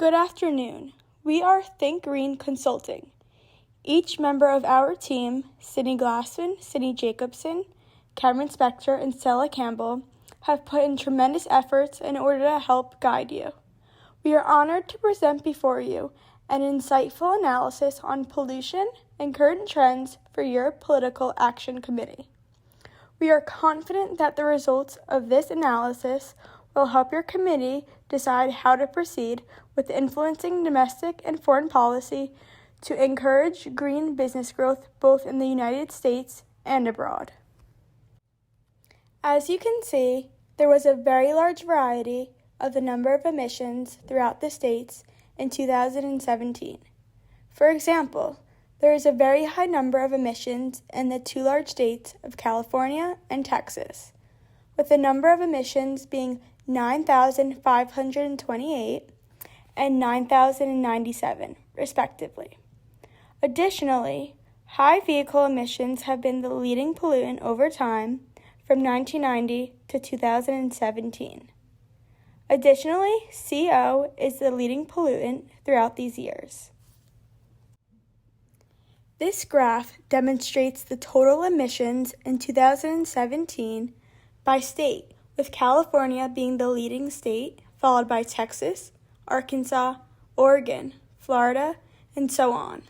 Good afternoon. We are Think Green Consulting. Each member of our team, Sydney Glassman, Sydney Jacobson, Cameron Spector, and Stella Campbell, have put in tremendous efforts in order to help guide you. We are honored to present before you an insightful analysis on pollution and current trends for your Political Action Committee. We are confident that the results of this analysis will help your committee decide how to proceed with influencing domestic and foreign policy to encourage green business growth both in the United States and abroad. As you can see, there was a very large variety of the number of emissions throughout the states in 2017. For example, there is a very high number of emissions in the two large states of California and Texas, with the number of emissions being 9,528 and 9,097, respectively. Additionally, high vehicle emissions have been the leading pollutant over time from 1990 to 2017. Additionally, CO is the leading pollutant throughout these years. This graph demonstrates the total emissions in 2017 by state, with California being the leading state, followed by Texas, Arkansas, Oregon, Florida, and so on.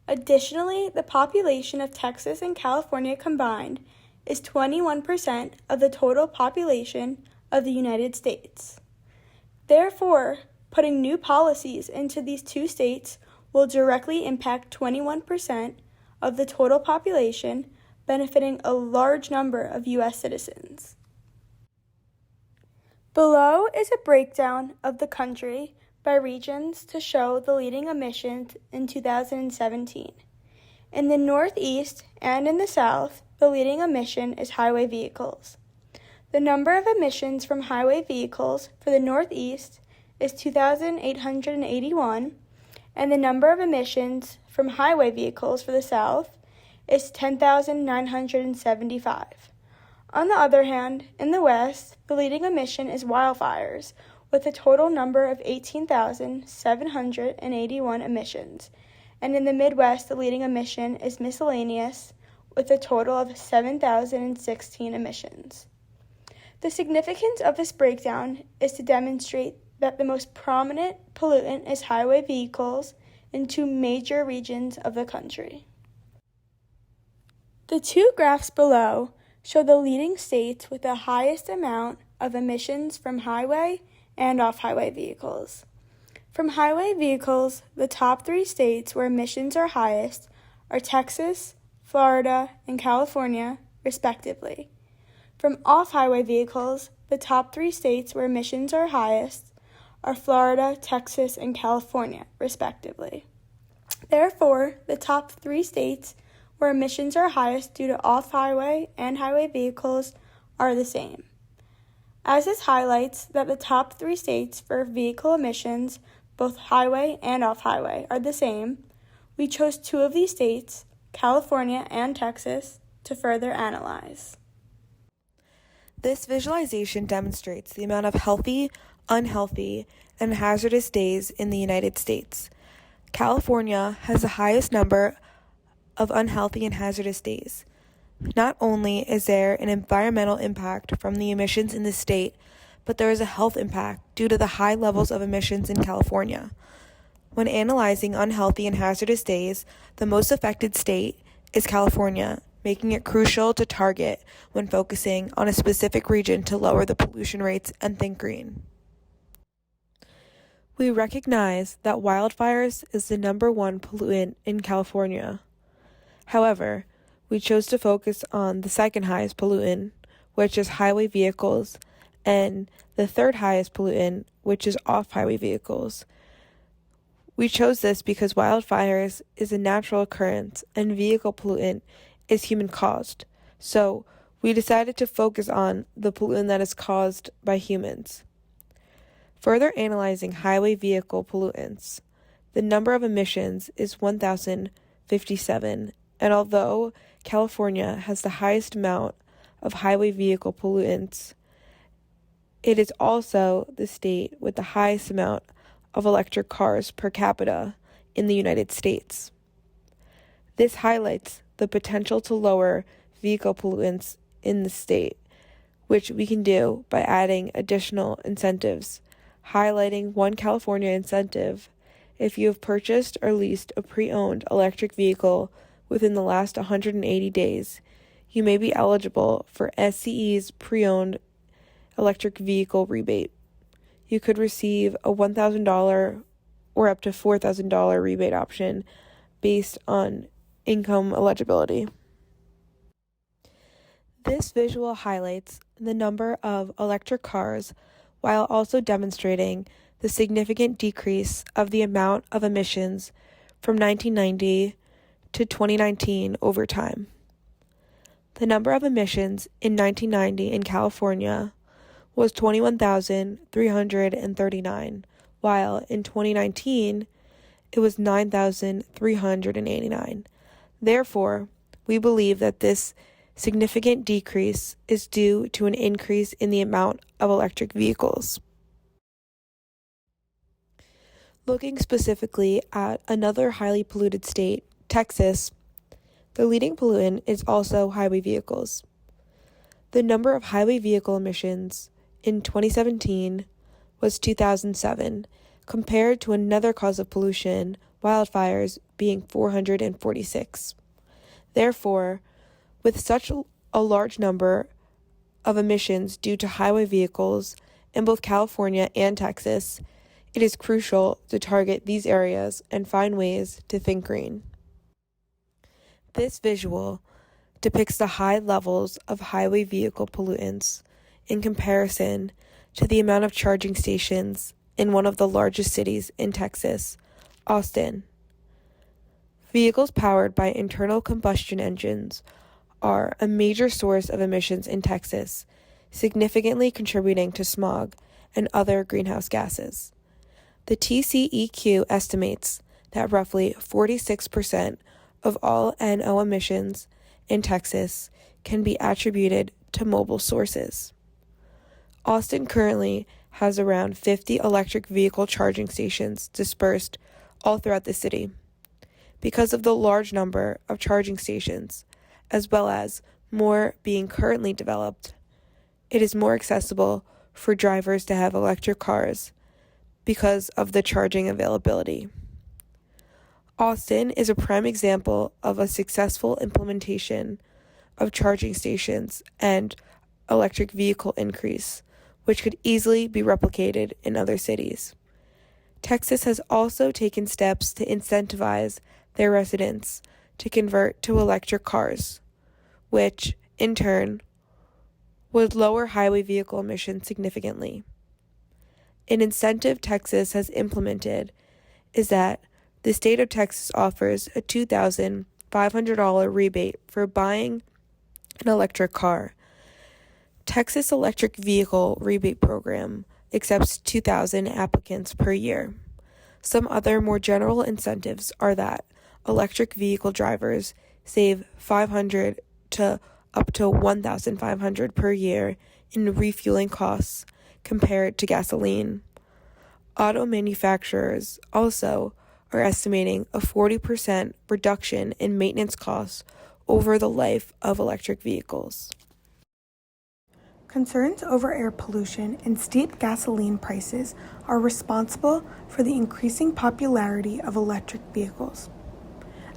Additionally, the population of Texas and California combined is 21% of the total population of the United States. Therefore, putting new policies into these two states will directly impact 21% of the total population, benefiting a large number of U.S. citizens. Below is a breakdown of the country by regions to show the leading emissions in 2017. In the Northeast and in the South, the leading emission is highway vehicles. The number of emissions from highway vehicles for the Northeast is 2,881, and the number of emissions from highway vehicles for the South is 10,975. On the other hand, in the West, the leading emission is wildfires, with a total number of 18,781 emissions, and in the Midwest, the leading emission is miscellaneous, with a total of 7,016 emissions. The significance of this breakdown is to demonstrate that the most prominent pollutant is highway vehicles in two major regions of the country. The two graphs below show the leading states with the highest amount of emissions from highway and off-highway vehicles. From highway vehicles, the top three states where emissions are highest are Texas, Florida, and California, respectively. From off-highway vehicles, the top three states where emissions are highest are Florida, Texas, and California, respectively. Therefore, the top three states where emissions are highest due to off-highway and highway vehicles are the same. As this highlights that the top three states for vehicle emissions, both highway and off-highway, are the same, we chose two of these states, California and Texas, to further analyze. This visualization demonstrates the amount of healthy, unhealthy, and hazardous days in the United States. California has the highest number of unhealthy and hazardous days. Not only is there an environmental impact from the emissions in the state, but there is a health impact due to the high levels of emissions in California. When analyzing unhealthy and hazardous days, the most affected state is California, making it crucial to target when focusing on a specific region to lower the pollution rates and think green. We recognize that wildfires is the number one pollutant in California. However, we chose to focus on the second highest pollutant, which is highway vehicles, and the third highest pollutant, which is off-highway vehicles. We chose this because wildfires is a natural occurrence and vehicle pollutant is human-caused. So we decided to focus on the pollutant that is caused by humans. Further analyzing highway vehicle pollutants, the number of emissions is 1,057, and although California has the highest amount of highway vehicle pollutants, it is also the state with the highest amount of electric cars per capita in the United States. This highlights the potential to lower vehicle pollutants in the state, which we can do by adding additional incentives, highlighting one California incentive. If you have purchased or leased a pre-owned electric vehicle within the last 180 days, you may be eligible for SCE's pre-owned electric vehicle rebate. You could receive a $1,000 or up to $4,000 rebate option based on income eligibility. This visual highlights the number of electric cars while also demonstrating the significant decrease of the amount of emissions from 1990 to 2019 over time. The number of emissions in 1990 in California was 21,339, while in 2019 it was 9,389. Therefore, we believe that this significant decrease is due to an increase in the amount of electric vehicles. Looking specifically at another highly polluted state, Texas, the leading pollutant is also highway vehicles. The number of highway vehicle emissions in 2017 was 2,007, compared to another cause of pollution, wildfires, being 446. Therefore, with such a large number of emissions due to highway vehicles in both California and Texas, it is crucial to target these areas and find ways to think green. This visual depicts the high levels of highway vehicle pollutants in comparison to the amount of charging stations in one of the largest cities in Texas, Austin. Vehicles powered by internal combustion engines are a major source of emissions in Texas, significantly contributing to smog and other greenhouse gases. The TCEQ estimates that roughly 46% of all NO emissions in Texas can be attributed to mobile sources. Austin currently has around 50 electric vehicle charging stations dispersed all throughout the city. Because of the large number of charging stations, as well as more being currently developed, it is more accessible for drivers to have electric cars because of the charging availability. Austin is a prime example of a successful implementation of charging stations and electric vehicle increase, which could easily be replicated in other cities. Texas has also taken steps to incentivize their residents to convert to electric cars, which, in turn, would lower highway vehicle emissions significantly. An incentive Texas has implemented is that the state of Texas offers a $2,500 rebate for buying an electric car. Texas Electric Vehicle Rebate Program accepts 2,000 applicants per year. Some other more general incentives are that electric vehicle drivers save $500 to up to $1,500 per year in refueling costs compared to gasoline. Auto manufacturers also are estimating a 40% reduction in maintenance costs over the life of electric vehicles. Concerns over air pollution and steep gasoline prices are responsible for the increasing popularity of electric vehicles.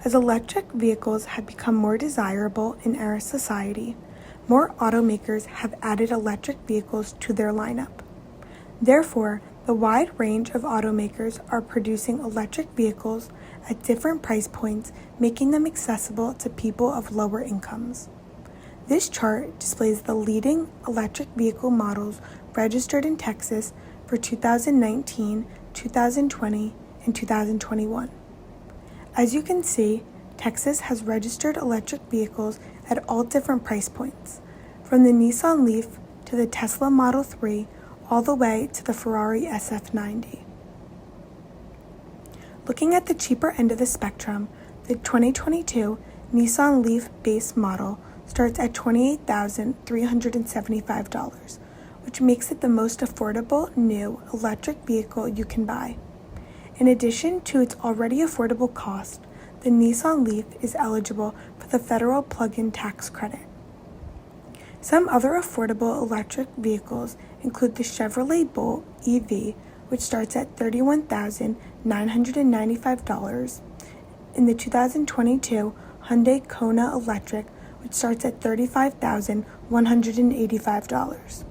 As electric vehicles have become more desirable in our society, more automakers have added electric vehicles to their lineup. Therefore, the wide range of automakers are producing electric vehicles at different price points, making them accessible to people of lower incomes. This chart displays the leading electric vehicle models registered in Texas for 2019, 2020, and 2021. As you can see, Texas has registered electric vehicles at all different price points, from the Nissan Leaf to the Tesla Model 3, all the way to the Ferrari SF90. Looking at the cheaper end of the spectrum, the 2022 Nissan Leaf base model starts at $28,375, which makes it the most affordable new electric vehicle you can buy. In addition to its already affordable cost, the Nissan Leaf is eligible for the federal plug-in tax credit. Some other affordable electric vehicles include the Chevrolet Bolt EV, which starts at $31,995, and the 2022 Hyundai Kona Electric, which starts at $35,185.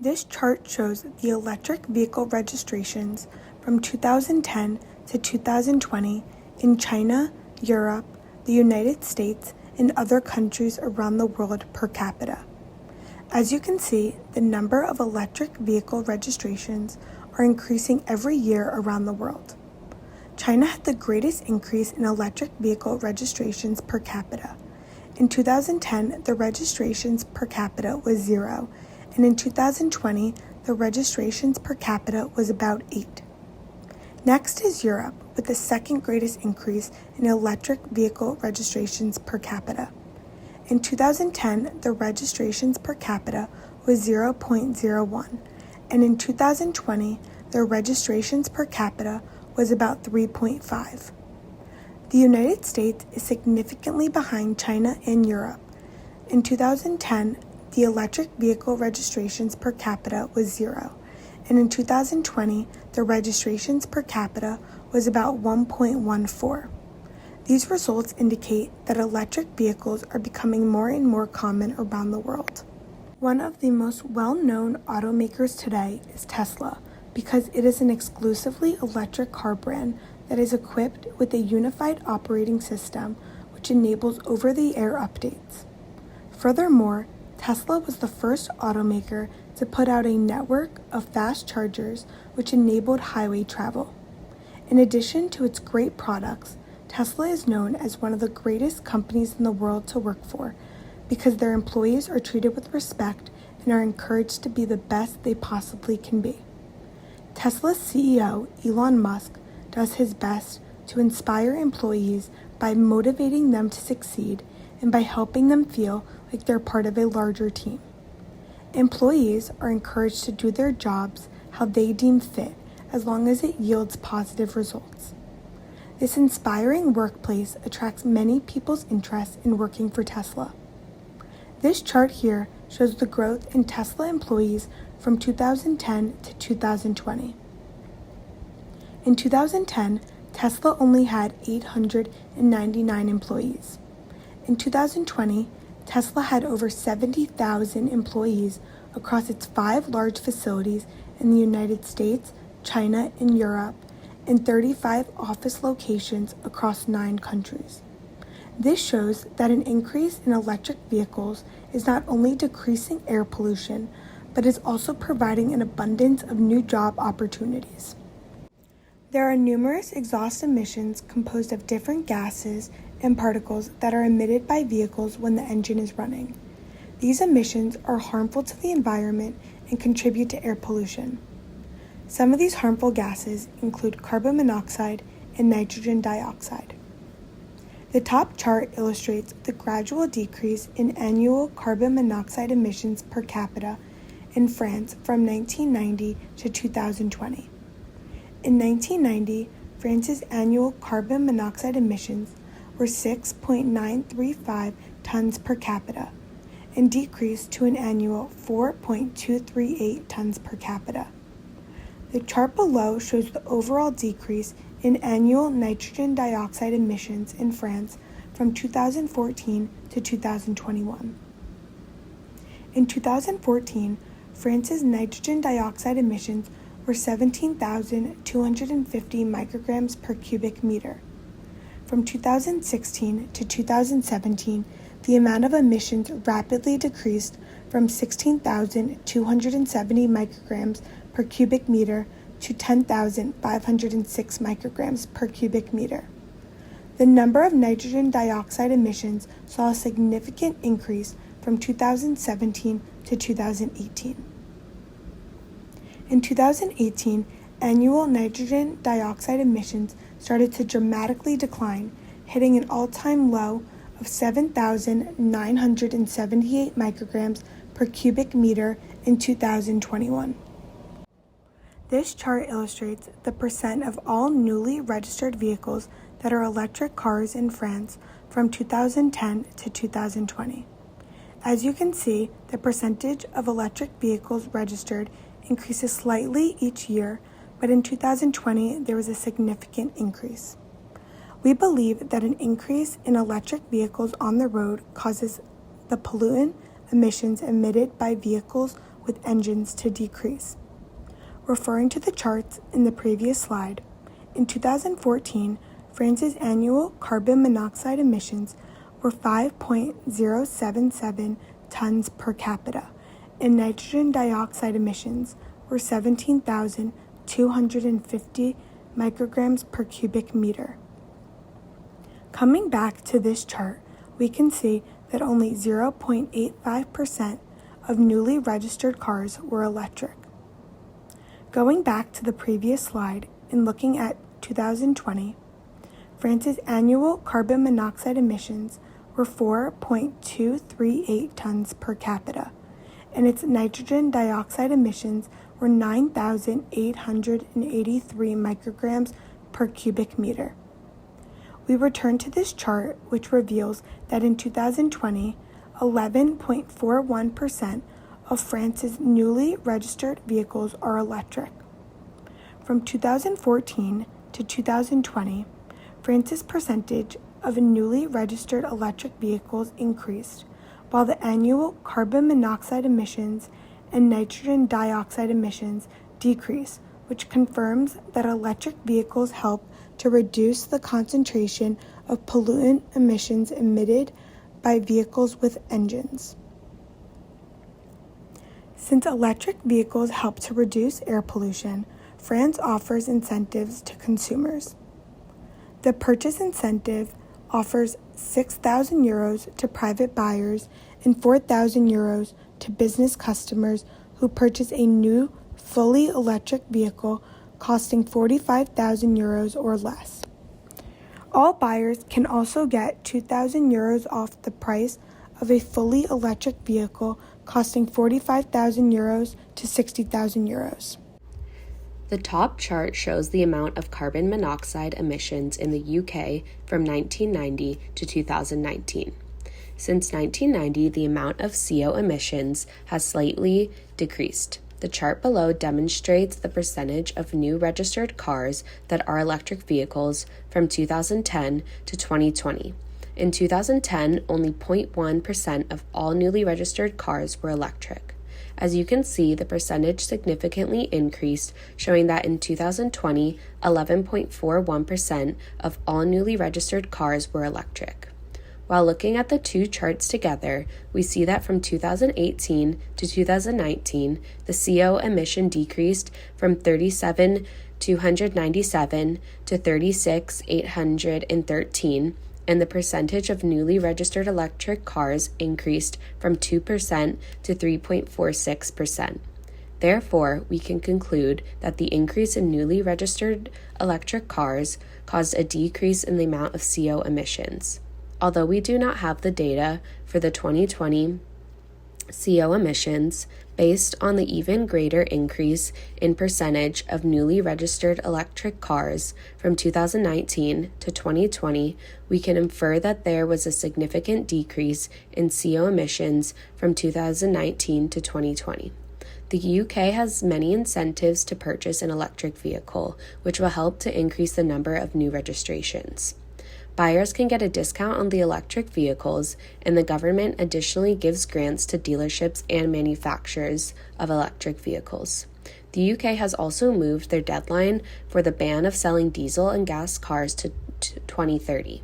This chart shows the electric vehicle registrations from 2010 to 2020 in China, Europe, the United States, and other countries around the world per capita. As you can see, the number of electric vehicle registrations are increasing every year around the world. China had the greatest increase in electric vehicle registrations per capita. In 2010, the registrations per capita was 0, and in 2020, the registrations per capita was about 8. Next is Europe, with the second greatest increase in electric vehicle registrations per capita. In 2010, the registrations per capita was 0.01, and in 2020, the registrations per capita was about 3.5. The United States is significantly behind China and Europe. In 2010, the electric vehicle registrations per capita was 0, and in 2020, the registrations per capita was about 1.14. These results indicate that electric vehicles are becoming more and more common around the world. One of the most well-known automakers today is Tesla, because it is an exclusively electric car brand that is equipped with a unified operating system which enables over-the-air updates. Furthermore, Tesla was the first automaker to put out a network of fast chargers which enabled highway travel. In addition to its great products, Tesla is known as one of the greatest companies in the world to work for because their employees are treated with respect and are encouraged to be the best they possibly can be. Tesla's CEO, Elon Musk, does his best to inspire employees by motivating them to succeed and by helping them feel like they're part of a larger team. Employees are encouraged to do their jobs how they deem fit as long as it yields positive results. This inspiring workplace attracts many people's interest in working for Tesla. This chart here shows the growth in Tesla employees from 2010 to 2020. In 2010, Tesla only had 899 employees. In 2020, Tesla had over 70,000 employees across its 5 large facilities in the United States, China, and Europe, and 35 office locations across 9 countries. This shows that an increase in electric vehicles is not only decreasing air pollution, but is also providing an abundance of new job opportunities. There are numerous exhaust emissions composed of different gases and particles that are emitted by vehicles when the engine is running. These emissions are harmful to the environment and contribute to air pollution. Some of these harmful gases include carbon monoxide and nitrogen dioxide. The top chart illustrates the gradual decrease in annual carbon monoxide emissions per capita in France from 1990 to 2020. In 1990, France's annual carbon monoxide emissions were 6.935 tons per capita and decreased to an annual 4.238 tons per capita. The chart below shows the overall decrease in annual nitrogen dioxide emissions in France from 2014 to 2021. In 2014, France's nitrogen dioxide emissions were 17,250 micrograms per cubic meter. From 2016 to 2017, the amount of emissions rapidly decreased from 16,270 micrograms per cubic meter to 10,506 micrograms per cubic meter. The number of nitrogen dioxide emissions saw a significant increase from 2017 to 2018. In 2018, annual nitrogen dioxide emissions started to dramatically decline, hitting an all-time low of 7,978 micrograms per cubic meter in 2021. This chart illustrates the percent of all newly registered vehicles that are electric cars in France from 2010 to 2020. As you can see, the percentage of electric vehicles registered increases slightly each year, but in 2020 there was a significant increase. We believe that an increase in electric vehicles on the road causes the pollutant emissions emitted by vehicles with engines to decrease. Referring to the charts in the previous slide, in 2014, France's annual carbon monoxide emissions were 5.077 tons per capita, and nitrogen dioxide emissions were 17,250 micrograms per cubic meter. Coming back to this chart, we can see that only 0.85% of newly registered cars were electric. Going back to the previous slide and looking at 2020, France's annual carbon monoxide emissions were 4.238 tons per capita, and its nitrogen dioxide emissions were 9,883 micrograms per cubic meter. We return to this chart, which reveals that in 2020, 11.41% of France's newly registered vehicles are electric. From 2014 to 2020, France's percentage of newly registered electric vehicles increased, while the annual carbon monoxide emissions and nitrogen dioxide emissions decreased, which confirms that electric vehicles help to reduce the concentration of pollutant emissions emitted by vehicles with engines. Since electric vehicles help to reduce air pollution, France offers incentives to consumers. The purchase incentive offers 6,000 euros to private buyers and 4,000 euros to business customers who purchase a new, fully electric vehicle costing 45,000 euros or less. All buyers can also get 2,000 euros off the price of a fully electric vehicle costing 45,000 euros to 60,000 euros. The top chart shows the amount of carbon monoxide emissions in the UK from 1990 to 2019. Since 1990, the amount of CO emissions has slightly decreased. The chart below demonstrates the percentage of new registered cars that are electric vehicles from 2010 to 2020. In 2010, only 0.1% of all newly registered cars were electric. As you can see, the percentage significantly increased, showing that in 2020, 11.41% of all newly registered cars were electric. While looking at the two charts together, we see that from 2018 to 2019, the CO emission decreased from 37,297 to 36,813, and the percentage of newly registered electric cars increased from 2% to 3.46%. Therefore, we can conclude that the increase in newly registered electric cars caused a decrease in the amount of CO emissions. Although we do not have the data for the 2020 CO emissions, based on the even greater increase in percentage of newly registered electric cars from 2019 to 2020, we can infer that there was a significant decrease in CO emissions from 2019 to 2020. The UK has many incentives to purchase an electric vehicle, which will help to increase the number of new registrations. Buyers can get a discount on the electric vehicles, and the government additionally gives grants to dealerships and manufacturers of electric vehicles. The UK has also moved their deadline for the ban of selling diesel and gas cars to 2030.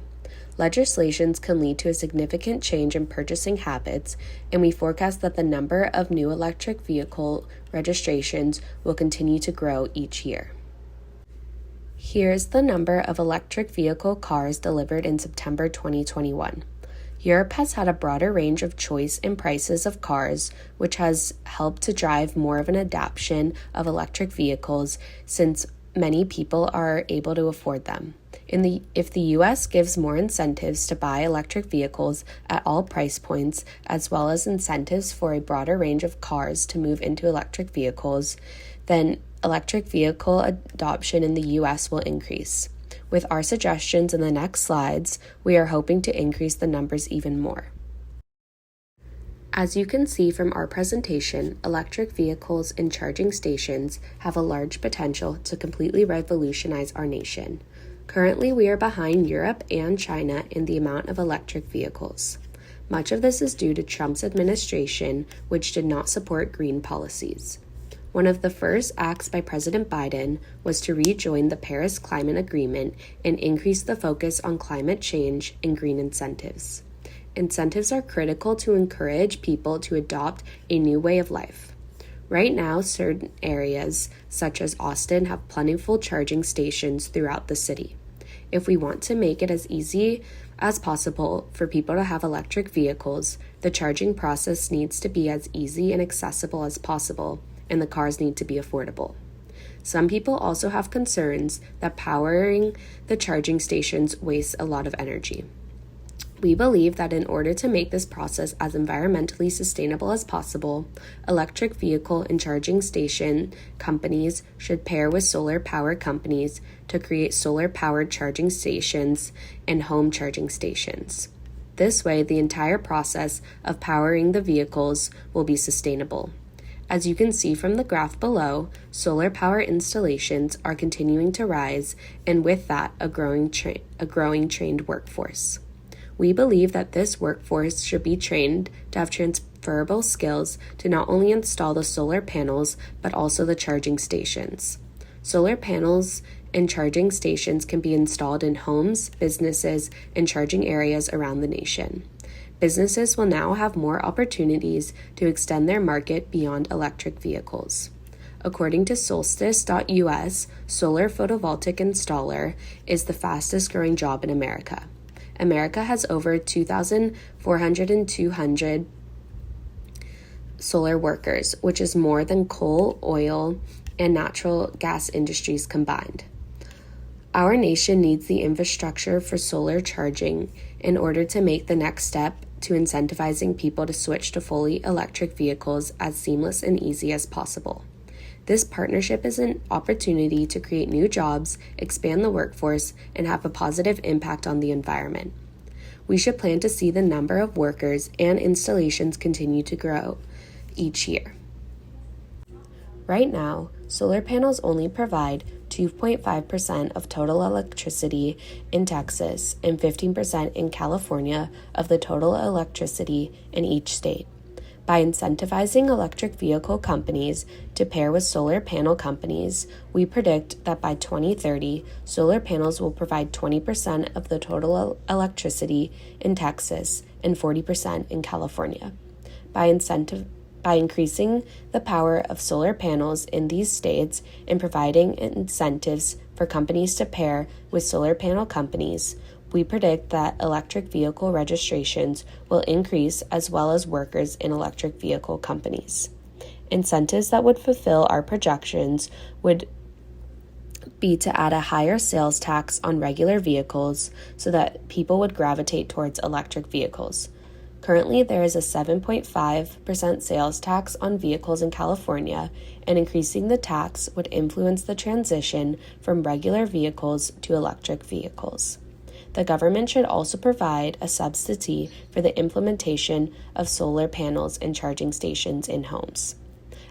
Legislations can lead to a significant change in purchasing habits, and we forecast that the number of new electric vehicle registrations will continue to grow each year. Here's the number of electric vehicle cars delivered in September 2021. Europe has had a broader range of choice and prices of cars, which has helped to drive more of an adoption of electric vehicles since many people are able to afford them. If the US gives more incentives to buy electric vehicles at all price points, as well as incentives for a broader range of cars to move into electric vehicles, then electric vehicle adoption in the US will increase. With our suggestions in the next slides, we are hoping to increase the numbers even more. As you can see from our presentation, electric vehicles and charging stations have a large potential to completely revolutionize our nation. Currently, we are behind Europe and China in the amount of electric vehicles. Much of this is due to Trump's administration, which did not support green policies. One of the first acts by President Biden was to rejoin the Paris Climate Agreement and increase the focus on climate change and green incentives. Incentives are critical to encourage people to adopt a new way of life. Right now, certain areas, such as Austin, have plentiful charging stations throughout the city. If we want to make it as easy as possible for people to have electric vehicles, the charging process needs to be as easy and accessible as possible, and the cars need to be affordable. Some people also have concerns that powering the charging stations wastes a lot of energy. We believe that in order to make this process as environmentally sustainable as possible, electric vehicle and charging station companies should pair with solar power companies to create solar-powered charging stations and home charging stations. This way, the entire process of powering the vehicles will be sustainable. As you can see from the graph below, solar power installations are continuing to rise, and with that, a growing trained workforce. We believe that this workforce should be trained to have transferable skills to not only install the solar panels, but also the charging stations. Solar panels and charging stations can be installed in homes, businesses, and charging areas around the nation. Businesses will now have more opportunities to extend their market beyond electric vehicles. According to solstice.us, solar photovoltaic installer is the fastest growing job in America. America has over 2,200 solar workers, which is more than coal, oil, and natural gas industries combined. Our nation needs the infrastructure for solar charging in order to make the next step to incentivizing people to switch to fully electric vehicles as seamless and easy as possible. This partnership is an opportunity to create new jobs, expand the workforce, and have a positive impact on the environment. We should plan to see the number of workers and installations continue to grow each year. Right now, solar panels only provide 2.5% of total electricity in Texas and 15% in California of the total electricity in each state. By incentivizing electric vehicle companies to pair with solar panel companies, we predict that by 2030, solar panels will provide 20% of the total electricity in Texas and 40% in California. By increasing the power of solar panels in these states and providing incentives for companies to pair with solar panel companies, we predict that electric vehicle registrations will increase as well as workers in electric vehicle companies. Incentives that would fulfill our projections would be to add a higher sales tax on regular vehicles so that people would gravitate towards electric vehicles. Currently, there is a 7.5% sales tax on vehicles in California, and increasing the tax would influence the transition from regular vehicles to electric vehicles. The government should also provide a subsidy for the implementation of solar panels and charging stations in homes,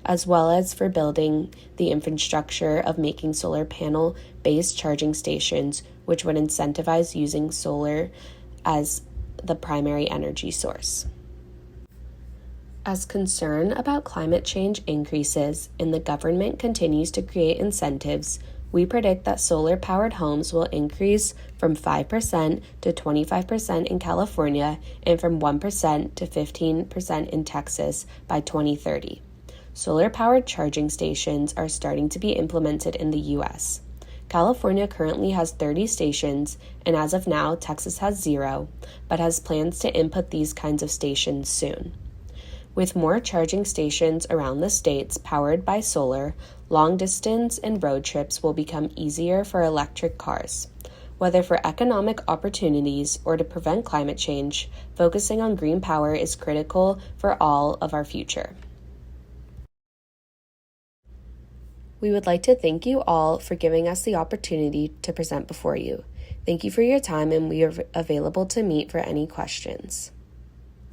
as well as for building the infrastructure of making solar panel-based charging stations, which would incentivize using solar as the primary energy source. As concern about climate change increases and the government continues to create incentives, we predict that solar-powered homes will increase from 5% to 25% in California and from 1% to 15% in Texas by 2030. Solar-powered charging stations are starting to be implemented in the U.S. California currently has 30 stations, and as of now, Texas has 0, but has plans to input these kinds of stations soon. With more charging stations around the states powered by solar, long distance and road trips will become easier for electric cars. Whether for economic opportunities or to prevent climate change, focusing on green power is critical for all of our future. We would like to thank you all for giving us the opportunity to present before you. Thank you for your time, and we are available to meet for any questions.